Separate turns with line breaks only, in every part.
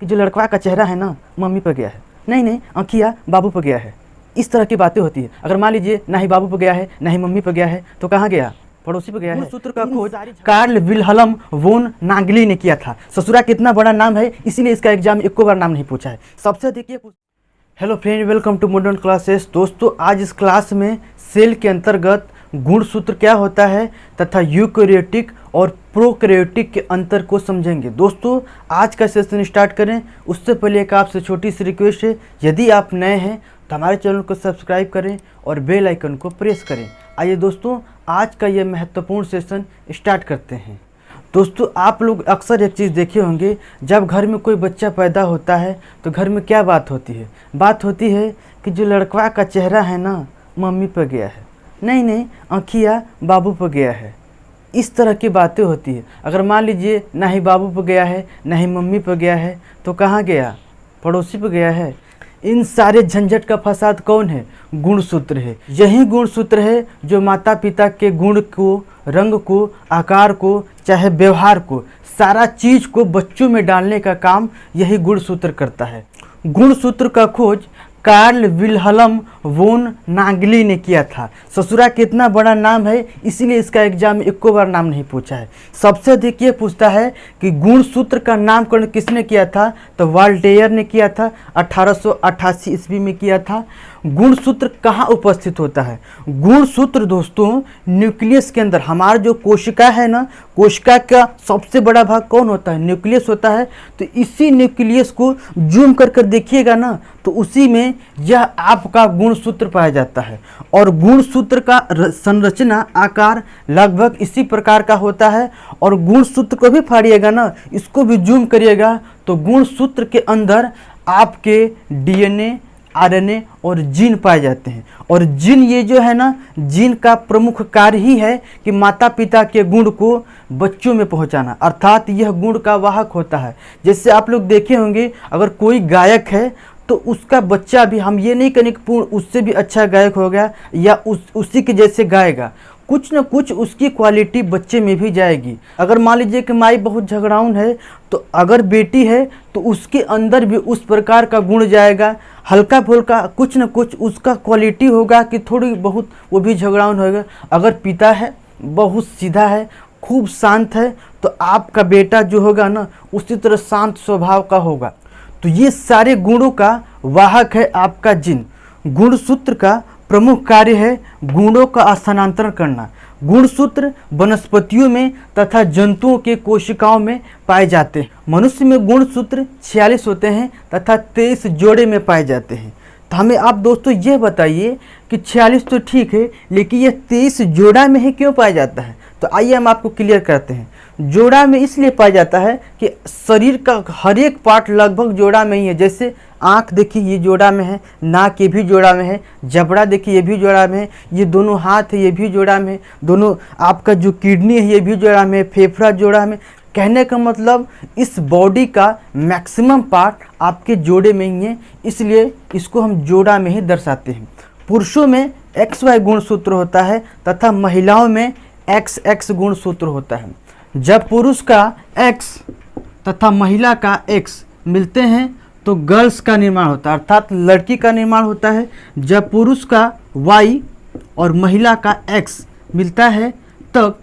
कि जो लड़का का चेहरा है ना मम्मी पर गया है, नहीं आँखिया बाबू पर गया है। इस तरह की बातें होती है। अगर मान लीजिए ना ही बाबू पर गया है ना ही मम्मी पर गया है तो कहाँ गया? पड़ोसी पर गया है। सूत्र का खोज कार्ल विल्हलम वोन नागली ने किया था। ससुरा कितना बड़ा नाम है, इसीलिए इसका एग्जाम एको बार नाम नहीं पूछा है। सबसे देखिए। Hello friend, welcome to modern classes. दोस्तों, आज इस क्लास में सेल के अंतर्गत गुणसूत्र क्या होता है तथा यूकैरियोटिक और प्रोकैरियोटिक के अंतर को समझेंगे। दोस्तों, आज का सेशन स्टार्ट करें उससे पहले एक आपसे छोटी सी रिक्वेस्ट है, यदि आप नए हैं तो हमारे चैनल को सब्सक्राइब करें और बेल आइकन को प्रेस करें। आइए दोस्तों, आज का ये महत्वपूर्ण सेशन स्टार्ट करते हैं। दोस्तों, आप लोग अक्सर एक चीज़ देखे होंगे, जब घर में कोई बच्चा पैदा होता है तो घर में क्या बात होती है? बात होती है कि जो लड़का का चेहरा है ना मम्मी पर गया है, नहीं आँखिया बाबू पर गया है। इस तरह की बातें होती है। अगर मान लीजिए ना ही बाबू पर गया है ना ही मम्मी पर गया है तो कहाँ गया? पड़ोसी पर गया है। इन सारे झंझट का फसाद कौन है? गुणसूत्र है। यही गुणसूत्र है जो माता पिता के गुण को, रंग को, आकार को, चाहे व्यवहार को, सारा चीज को बच्चों में डालने का काम यही गुणसूत्र करता है। गुणसूत्र का खोज कार्ल विल्हलम वोन नागली ने किया था। ससुरा कितना बड़ा नाम है, इसीलिए इसका एग्जाम एको बार नाम नहीं पूछा है। सबसे अधिक ये पूछता है कि गुणसूत्र का नामकरण किसने किया था, तो वॉल्टेयर ने किया था, 1888 ईस्वी में किया था। गुणसूत्र कहाँ उपस्थित होता है? गुणसूत्र दोस्तों न्यूक्लियस के अंदर, हमारा जो कोशिका है ना, कोशिका का सबसे बड़ा भाग कौन होता है? न्यूक्लियस होता है। तो इसी न्यूक्लियस को जूम कर देखिएगा ना, तो उसी में यह आपका गुणसूत्र पाया जाता है। और गुणसूत्र का संरचना, आकार लगभग इसी प्रकार का होता है। और गुणसूत्र को भी फाड़िएगा ना, इसको भी जूम करिएगा, तो गुणसूत्र के अंदर आपके डीएनए, आरएनए और जीन पाए जाते हैं। और जीन, ये जो है ना, जीन का प्रमुख कार्य ही है कि माता पिता के गुण को बच्चों में पहुंचाना, अर्थात यह गुण का वाहक होता है। जैसे आप लोग देखे होंगे, अगर कोई गायक है तो उसका बच्चा भी, हम ये नहीं कहेंगे कि पूर्ण उससे भी अच्छा गायक हो गया या उसी के जैसे गाएगा, कुछ न कुछ उसकी क्वालिटी बच्चे में भी जाएगी। अगर मान लीजिए कि माई बहुत झगड़ाउन है, तो अगर बेटी है तो उसके अंदर भी उस प्रकार का गुण जाएगा। हल्का फुल्का कुछ न कुछ उसका क्वालिटी होगा कि थोड़ी बहुत वो भी झगड़ाउन होगा। अगर पिता है, बहुत सीधा है, खूब शांत है, तो आपका बेटा जो होगा ना उसी तरह शांत स्वभाव का होगा। तो ये सारे गुणों का वाहक है आपका जीन। गुणसूत्र का प्रमुख कार्य है गुणों का स्थानांतरण करना। गुणसूत्र वनस्पतियों में तथा जंतुओं के कोशिकाओं में पाए जाते हैं। मनुष्य में गुणसूत्र 46 होते हैं तथा 23 जोड़े में पाए जाते हैं। तो हमें आप दोस्तों ये बताइए कि 46 तो ठीक है, लेकिन ये 23 जोड़ा में ही क्यों पाया जाता है? तो आइए हम आपको क्लियर करते हैं। जोड़ा में इसलिए पाया जाता है कि शरीर का हर एक पार्ट लगभग जोड़ा में ही है। जैसे आँख देखिए, ये जोड़ा में है, नाक ये भी जोड़ा में है, जबड़ा देखिए ये भी जोड़ा में है, ये दोनों हाथ है ये भी जोड़ा में है, दोनों आपका जो किडनी है ये भी जोड़ा में है, फेफड़ा जोड़ा में। कहने का मतलब इस बॉडी का मैक्सिमम पार्ट आपके जोड़े में ही है, इसलिए इसको हम जोड़ा में ही दर्शाते हैं। पुरुषों में XY गुणसूत्र होता है तथा महिलाओं में XX गुणसूत्र होता है। जब पुरुष का X तथा महिला का X मिलते हैं तो गर्ल्स का निर्माण होता है, अर्थात लड़की का निर्माण होता है। जब पुरुष का Y और महिला का X मिलता है तब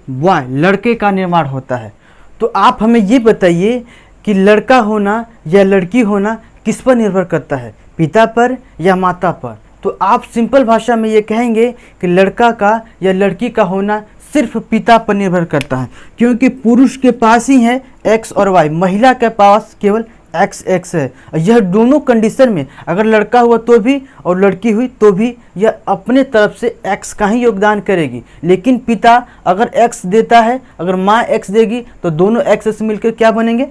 Y, लड़के का निर्माण होता है। तो आप हमें ये बताइए कि लड़का होना या लड़की होना किस पर निर्भर करता है, पिता पर या माता पर? तो आप सिंपल भाषा में ये कहेंगे कि लड़का का या लड़की का होना सिर्फ पिता पर निर्भर करता है, क्योंकि पुरुष के पास ही है X और Y, महिला के पास केवल XX है। यह दोनों कंडीशन में अगर लड़का हुआ तो भी और लड़की हुई तो भी यह अपने तरफ से X का ही योगदान करेगी। लेकिन पिता अगर X देता है, अगर माँ X देगी, तो दोनों X से मिलकर क्या बनेंगे?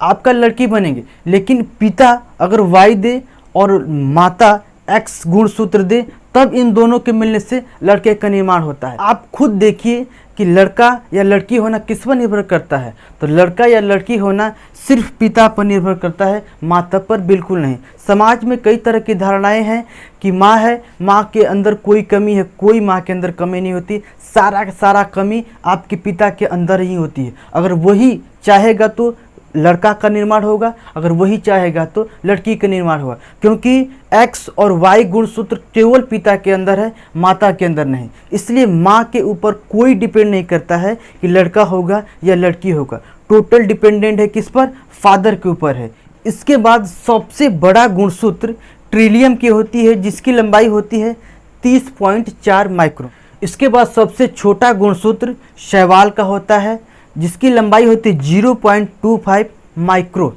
आपका लड़की बनेंगे। लेकिन पिता अगर Y दे और माता X गुणसूत्र दे, तब इन दोनों के मिलने से लड़के का निर्माण होता है। आप खुद देखिए कि लड़का या लड़की होना किस पर निर्भर करता है, तो लड़का या लड़की होना सिर्फ पिता पर निर्भर करता है, माता पर बिल्कुल नहीं। समाज में कई तरह की धारणाएं हैं कि माँ है, माँ के अंदर कोई कमी है, कोई माँ के अंदर कमी नहीं होती, सारा कमी आपके पिता के अंदर ही होती है। अगर वही चाहेगा तो लड़का का निर्माण होगा, अगर वही चाहेगा तो लड़की का निर्माण होगा, क्योंकि एक्स और वाई गुणसूत्र केवल पिता के अंदर है, माता के अंदर नहीं। इसलिए माँ के ऊपर कोई डिपेंड नहीं करता है कि लड़का होगा या लड़की होगा, टोटल डिपेंडेंट है किस पर, फादर के ऊपर है। इसके बाद सबसे बड़ा गुणसूत्र ट्रिलियम की होती है, जिसकी लंबाई होती है 30.4 माइक्रो। इसके बाद सबसे छोटा गुणसूत्र शैवाल का होता है, जिसकी लंबाई होती है 0.25 माइक्रो।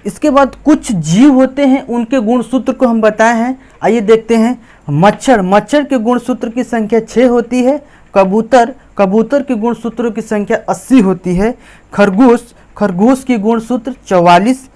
इसके बाद कुछ जीव होते हैं, उनके गुणसूत्र को हम बताए हैं, आइए देखते हैं। मच्छर के गुणसूत्र की संख्या 6 होती है। कबूतर के गुणसूत्रों की संख्या 80 होती है। खरगोश की गुणसूत्र 44,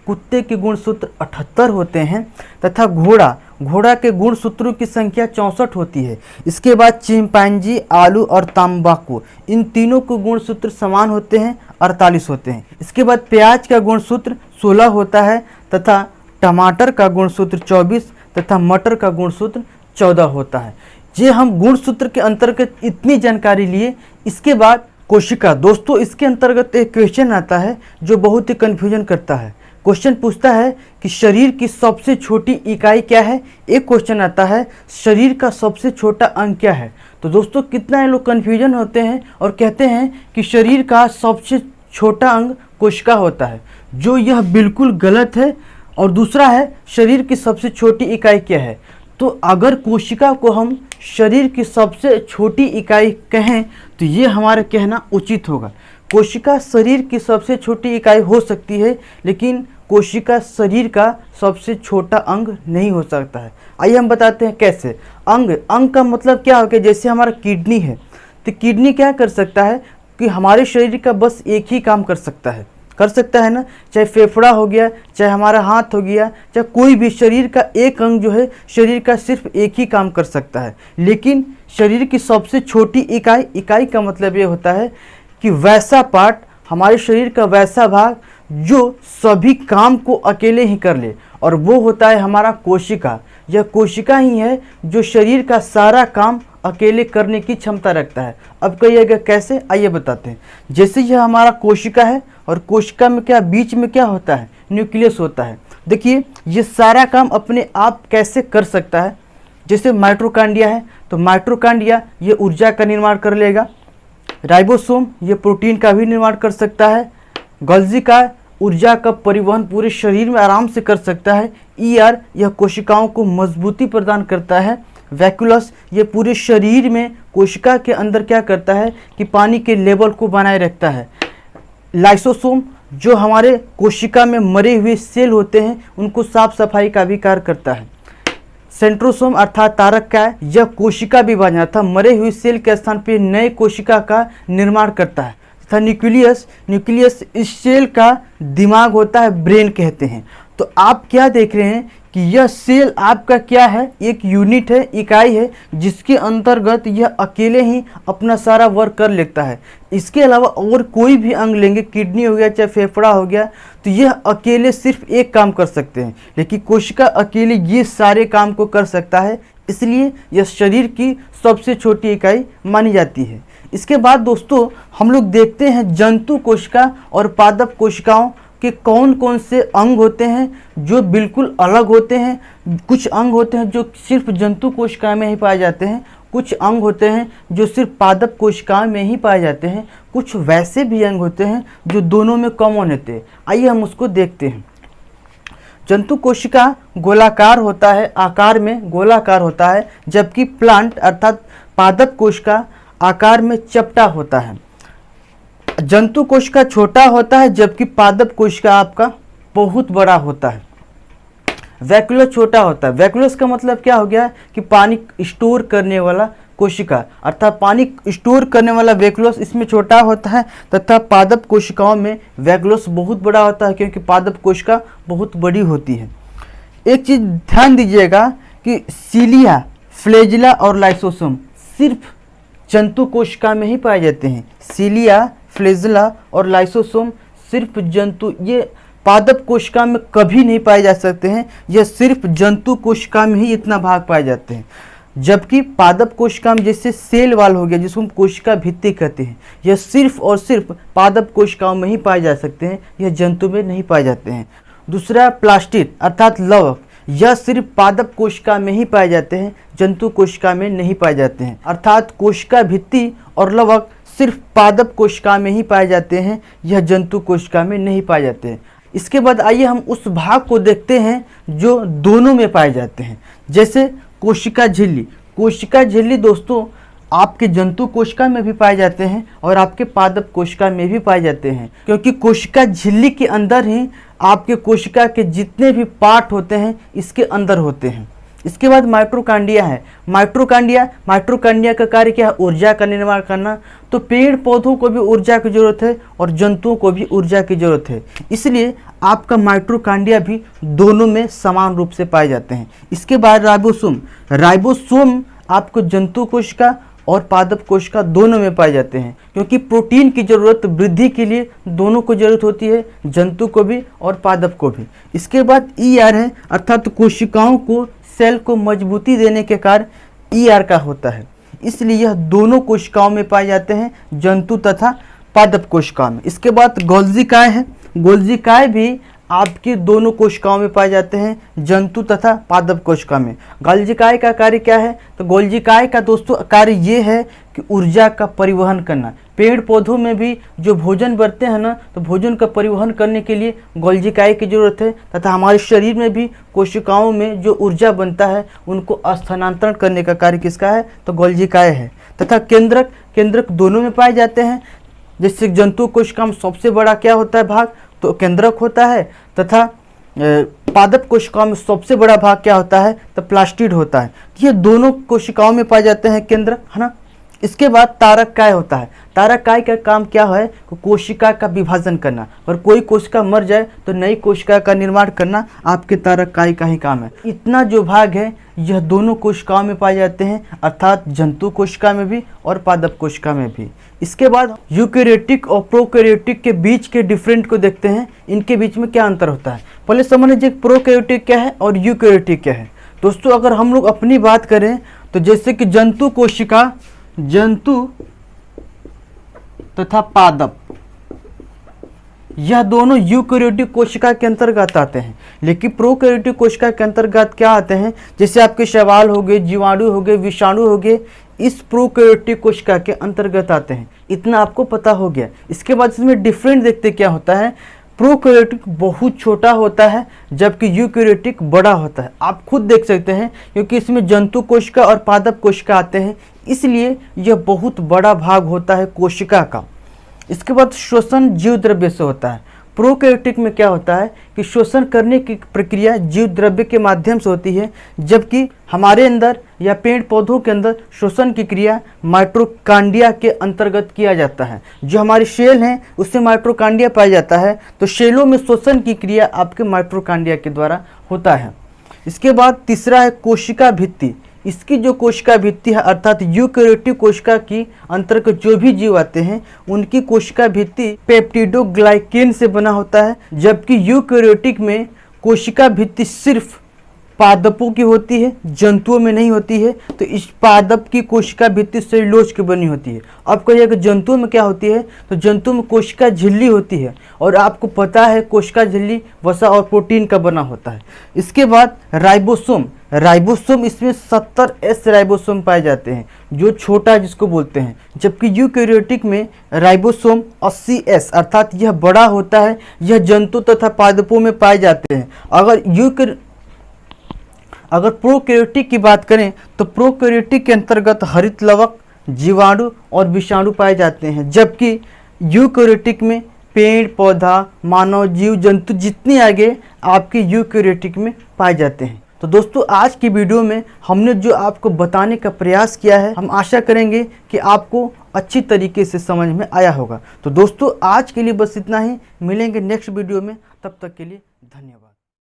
कुत्ते के गुणसूत्र 78 होते हैं, तथा घोड़ा के गुणसूत्रों की संख्या 64 होती है। इसके बाद चिंपैंजी, आलू और तंबाकू, इन तीनों के गुणसूत्र समान होते हैं, 48 होते हैं। इसके बाद प्याज का गुणसूत्र 16 होता है, तथा टमाटर का गुणसूत्र 24 तथा मटर का गुणसूत्र 14 होता है। ये हम गुणसूत्र के अंतर्गत इतनी जानकारी लिए। इसके बाद कोशिका, दोस्तों इसके अंतर्गत एक क्वेश्चन आता है जो बहुत ही कन्फ्यूजन करता है। क्वेश्चन पूछता है कि शरीर की सबसे छोटी इकाई क्या है। एक क्वेश्चन आता है शरीर का सबसे छोटा अंग क्या है। तो दोस्तों कितना लोग कन्फ्यूजन होते हैं और कहते हैं कि शरीर का सबसे छोटा अंग कोशिका होता है, जो यह बिल्कुल गलत है। और दूसरा है शरीर की सबसे छोटी इकाई क्या है। तो अगर कोशिका को हम शरीर की सबसे छोटी इकाई कहें तो ये हमारा कहना उचित होगा। कोशिका शरीर की सबसे छोटी इकाई हो सकती है, लेकिन कोशिका शरीर का सबसे छोटा अंग नहीं हो सकता है। आइए हम बताते हैं कैसे। अंग का मतलब क्या हो गया, जैसे हमारा किडनी है, तो किडनी क्या कर सकता है कि हमारे शरीर का बस एक ही काम कर सकता है ना। चाहे फेफड़ा हो गया, चाहे हमारा हाथ हो गया, चाहे कोई भी शरीर का एक अंग जो है शरीर का सिर्फ एक ही काम कर सकता है। लेकिन शरीर की सबसे छोटी इकाई का मतलब ये होता है कि वैसा पार्ट, हमारे शरीर का वैसा भाग जो सभी काम को अकेले ही कर ले, और वो होता है हमारा कोशिका। यह कोशिका ही है जो शरीर का सारा काम अकेले करने की क्षमता रखता है। अब कहिएगा कैसे, आइए बताते हैं। जैसे यह हमारा कोशिका है, और कोशिका में क्या बीच में क्या होता है, न्यूक्लियस होता है। देखिए ये सारा काम अपने आप कैसे कर सकता है। जैसे माइटोकॉन्ड्रिया है, तो माइटोकॉन्ड्रिया ये ऊर्जा का निर्माण कर लेगा। राइबोसोम ये प्रोटीन का भी निर्माण कर सकता है। गोल्गी का ऊर्जा का परिवहन पूरे शरीर में आराम से कर सकता है। ईआर यह कोशिकाओं को मजबूती प्रदान करता है। वैक्यूलस ये पूरे शरीर में कोशिका के अंदर क्या करता है कि पानी के लेवल को बनाए रखता है। लाइसोसोम जो हमारे कोशिका में मरे हुए सेल होते हैं उनको साफ सफाई का भी कार्य करता है। सेंट्रोसोम अर्थात तारक का है, यह कोशिका विभाजन अर्थात मरे हुए सेल के स्थान पर नए कोशिका का निर्माण करता है। तथा न्यूक्लियस इस सेल का दिमाग होता है, ब्रेन कहते हैं। तो आप क्या देख रहे हैं कि यह सेल आपका क्या है, एक यूनिट है, इकाई है, जिसके अंतर्गत यह अकेले ही अपना सारा वर्क कर लेता है। इसके अलावा और कोई भी अंग लेंगे, किडनी हो गया चाहे फेफड़ा हो गया, तो यह अकेले सिर्फ एक काम कर सकते हैं, लेकिन कोशिका अकेले ये सारे काम को कर सकता है। इसलिए यह शरीर की सबसे छोटी इकाई मानी जाती है। इसके बाद दोस्तों हम लोग देखते हैं जंतु कोशिका और पादप कोशिकाओं के कौन कौन से अंग होते हैं जो बिल्कुल अलग होते हैं। कुछ अंग होते हैं जो सिर्फ जंतु कोशिका में ही पाए जाते हैं, कुछ अंग होते हैं जो सिर्फ पादप कोशिकाओं में ही पाए जाते हैं, कुछ वैसे भी अंग होते हैं जो दोनों में कॉमन होते हैं। आइए हम उसको देखते हैं। जंतु कोशिका गोलाकार होता है, आकार में गोलाकार होता है, जबकि प्लांट अर्थात पादप कोशिका आकार में चपटा होता है। जंतु कोशिका छोटा होता है, जबकि पादप कोशिका आपका बहुत बड़ा होता है। वैक्यूलस छोटा होता है। वैक्यूलस का मतलब क्या हो गया कि पानी स्टोर करने वाला कोशिका अर्थात पानी स्टोर करने वाला वैक्यूलस इसमें छोटा होता है, तथा पादप कोशिकाओं में वैक्यूलस बहुत बड़ा होता है, क्योंकि पादप कोशिका बहुत बड़ी होती है। एक चीज ध्यान दीजिएगा कि सीलिया, फ्लैजिला और लाइसोसोम सिर्फ जंतु कोशिका में ही पाए जाते हैं। सीलिया, फ्लैजिला और लाइसोसोम सिर्फ जंतु, ये पादप कोशिका में कभी नहीं पाए जा सकते हैं। यह सिर्फ जंतु कोशिका में ही इतना भाग पाए जाते हैं। जबकि पादप कोशिका में जैसे सेल वाल हो गया, जिसको हम कोशिका भित्ति कहते हैं, यह सिर्फ और सिर्फ पादप कोशिकाओं में ही पाए जा सकते हैं, यह जंतु में नहीं पाए जाते हैं। दूसरा प्लास्टिड अर्थात लवक, यह सिर्फ पादप कोशिका में ही पाए जाते हैं, जंतु कोशिका में नहीं पाए जाते हैं। अर्थात कोशिका भित्ति और लवक सिर्फ पादप कोशिका में ही पाए जाते हैं, यह जंतु कोशिका में नहीं पाए जाते हैं। इसके बाद आइए हम उस भाग को देखते हैं जो दोनों में पाए जाते हैं, जैसे कोशिका झिल्ली। कोशिका झिल्ली दोस्तों आपके जंतु कोशिका में भी पाए जाते हैं और आपके पादप कोशिका में भी पाए जाते हैं, क्योंकि कोशिका झिल्ली के अंदर ही आपके कोशिका के जितने भी पार्ट होते हैं इसके अंदर होते हैं। इसके बाद माइटोकांड्रिया है। माइटोकांड्रिया का कार्य क्या है? ऊर्जा का निर्माण करना। तो पेड़ पौधों को भी ऊर्जा की जरूरत है और जंतुओं को भी ऊर्जा की जरूरत है, इसलिए आपका माइटोकांड्रिया भी दोनों में समान रूप से पाए जाते हैं। इसके बाद राइबोसोम आपको जंतु कोशिका और पादप कोशिका दोनों में पाए जाते हैं, क्योंकि प्रोटीन की जरूरत वृद्धि के लिए दोनों को जरूरत होती है, जंतु को भी और पादप को भी। इसके बाद ER है, अर्थात कोशिकाओं को सेल को मजबूती देने के कार्य ER का होता है, इसलिए यह दोनों कोशिकाओं में पाए जाते हैं, जंतु तथा पादप कोशिकाओं में। इसके बाद गोल्जी काय है। गोल्जी काय भी आपके दोनों कोशिकाओं में पाए जाते हैं, जंतु तथा पादप कोशिका में। गोल्जी काय का कार्य क्या है? तो गोल्जी काय का दोस्तों कार्य ये है कि ऊर्जा का परिवहन करना। पेड़ पौधों में भी जो भोजन बढ़ते हैं ना, तो भोजन का परिवहन करने के लिए गोल्जी काय की जरूरत है, तथा हमारे शरीर में भी कोशिकाओं में जो ऊर्जा बनता है उनको स्थानांतरण करने का कार्य किसका है? तो गोल्जी काय है। तथा केंद्रक दोनों में पाए जाते हैं। जैसे जंतु कोशिका में सबसे बड़ा क्या होता है भाग? तो केंद्रक होता है, तथा पादप कोशिकाओं में सबसे बड़ा भाग क्या होता है? तो प्लास्टिड होता है। ये दोनों कोशिकाओं में पाए जाते हैं केंद्रक, है ना। इसके बाद तारक काय होता है। तारक काय का काम क्या है? कोशिका का विभाजन करना, और कोई कोशिका मर जाए तो नई कोशिका का निर्माण करना आपके तारक काय का ही काम है। इतना जो भाग है यह दोनों कोशिकाओं में पाए जाते हैं, अर्थात जंतु कोशिका में भी और पादप कोशिका में भी। इसके बाद यूकेरियोटिक और प्रोकैरियोटिक के बीच के डिफरेंट को देखते हैं, इनके बीच में क्या अंतर होता है। पहले समझ लीजिए प्रोकैरियोटिक क्या है और यूकेरियोटिक क्या है। दोस्तों अगर हम लोग अपनी बात करें तो जैसे कि जंतु कोशिका, जंतु तथा पादप, यह दोनों यूकेरियोटिक कोशिका के अंतर्गत आते हैं, लेकिन प्रोकैरियोटिक कोशिका के अंतर्गत क्या आते हैं? जैसे आपके शैवाल हो गए, जीवाणु हो गए, विषाणु हो गए, इस प्रोकैरियोटिक कोशिका के अंतर्गत आते हैं। इतना आपको पता हो गया। इसके बाद इसमें डिफरेंट देखते क्या होता है। प्रोकैरियोटिक बहुत छोटा होता है, जबकि यूकेरियोटिक बड़ा होता है। आप खुद देख सकते हैं, क्योंकि इसमें जंतु कोशिका और पादप कोशिका आते हैं, इसलिए यह बहुत बड़ा भाग होता है कोशिका का। इसके बाद श्वसन जीव द्रव्य से होता है। प्रोकैरियोटिक में क्या होता है कि शोषण करने की प्रक्रिया जीव द्रव्य के माध्यम से होती है, जबकि हमारे अंदर या पेड़ पौधों के अंदर शोषण की क्रिया माइटोकांड्रिया के अंतर्गत किया जाता है। जो हमारे सेल हैं उससे माइटोकांड्रिया पाया जाता है, तो सेलों में शोषण की क्रिया आपके माइटोकांड्रिया के द्वारा होता है। इसके बाद तीसरा है कोशिका भित्ति। इसकी जो कोशिका भित्ति है, अर्थात यूकेरियोटिक कोशिका की अंतर्गत जो भी जीव आते हैं उनकी कोशिका भित्ति पेप्टिडोग्लाइकेन से बना होता है, जबकि यूकेरियोटिक में कोशिका भित्ति सिर्फ पादपों की होती है, जंतुओं में नहीं होती है। तो इस पादप की कोशिका भित्ति सेल्यूलोज की बनी होती है। अब कहिएगा जंतुओं में क्या होती है, तो जंतुओं में कोशिका झिल्ली होती है, और आपको पता है कोशिका झिल्ली वसा और प्रोटीन का बना होता है। इसके बाद राइबोसोम, इसमें 70S राइबोसोम पाए जाते हैं, जो छोटा जिसको बोलते हैं, जबकि यूकेरियोटिक में राइबोसोम 80S अर्थात यह बड़ा होता है। यह जंतु तथा पादपों में पाए जाते हैं। अगर प्रोकैरियोटिक की बात करें तो प्रोकैरियोटिक के अंतर्गत हरित लवक, जीवाणु और विषाणु पाए जाते हैं, जबकि यूकेरियोटिक में पेड़ पौधा, मानव जीव जंतु जितने आगे आपके यूकेरियोटिक में पाए जाते हैं। तो दोस्तों आज की वीडियो में हमने जो आपको बताने का प्रयास किया है, हम आशा करेंगे कि आपको अच्छी तरीके से समझ में आया होगा। तो दोस्तों आज के लिए बस इतना ही, मिलेंगे नेक्स्ट वीडियो में, तब तक के लिए धन्यवाद।